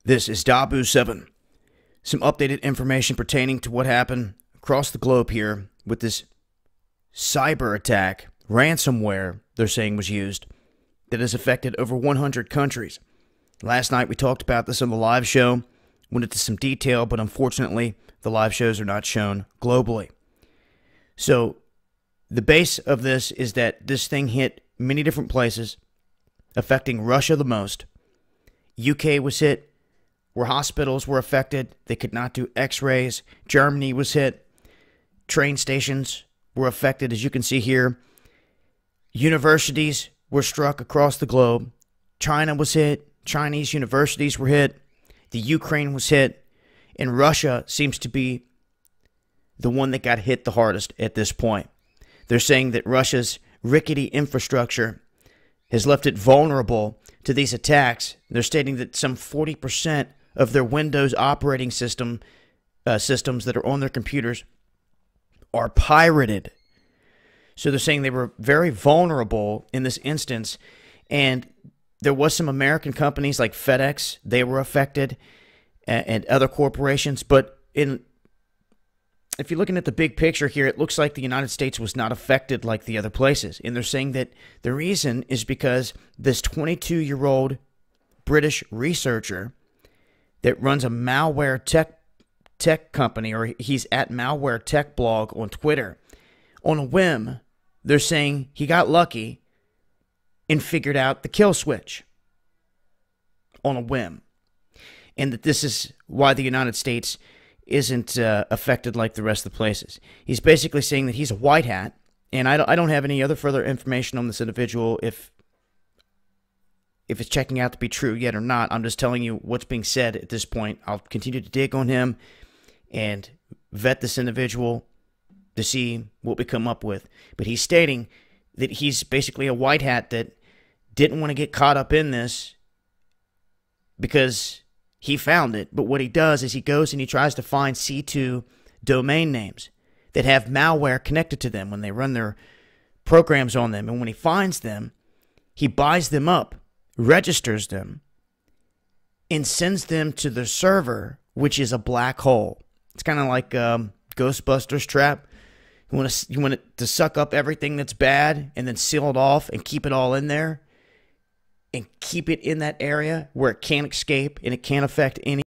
This is Dabu7. Some updated information pertaining to what happened across the globe here with this cyber attack, ransomware, they're saying was used, that has affected over 100 countries. Last night we talked about this on the live show, went into some detail, but unfortunately the live shows are not shown globally. So the base of this is that this thing hit many different places, affecting Russia the most. UK was hit, where hospitals were affected. They could not do x-rays. Germany was hit. Train stations were affected, as you can see here. Universities were struck across the globe. China was hit. Chinese universities were hit. The Ukraine was hit. And Russia seems to be the one that got hit the hardest at this point. They're saying that Russia's rickety infrastructure has left it vulnerable to these attacks. They're stating that some 40% of their Windows operating systems that are on their computers are pirated. So they're saying they were very vulnerable in this instance. And there was some American companies like FedEx, they were affected, and other corporations. But if you're looking at the big picture here, it looks like the United States was not affected like the other places. And they're saying that the reason is because this 22-year-old British researcher that runs a malware tech company, or he's at Malware Tech Blog on Twitter, on a whim, they're saying he got lucky and figured out the kill switch on a whim. And that this is why the United States isn't affected like the rest of the places. He's basically saying that he's a white hat, and I don't have any other further information on this individual if it's checking out to be true yet or not. I'm just telling you what's being said at this point. I'll continue to dig on him and vet this individual to see what we come up with. But he's stating that he's basically a white hat that didn't want to get caught up in this because he found it. But what he does is he goes and he tries to find C2 domain names that have malware connected to them when they run their programs on them. And when he finds them, he buys them up, registers them, and sends them to the server, which is a black hole. It's kind of like Ghostbusters trap. You want it to suck up everything that's bad and then seal it off and keep it all in there and keep it in that area where it can't escape and it can't affect any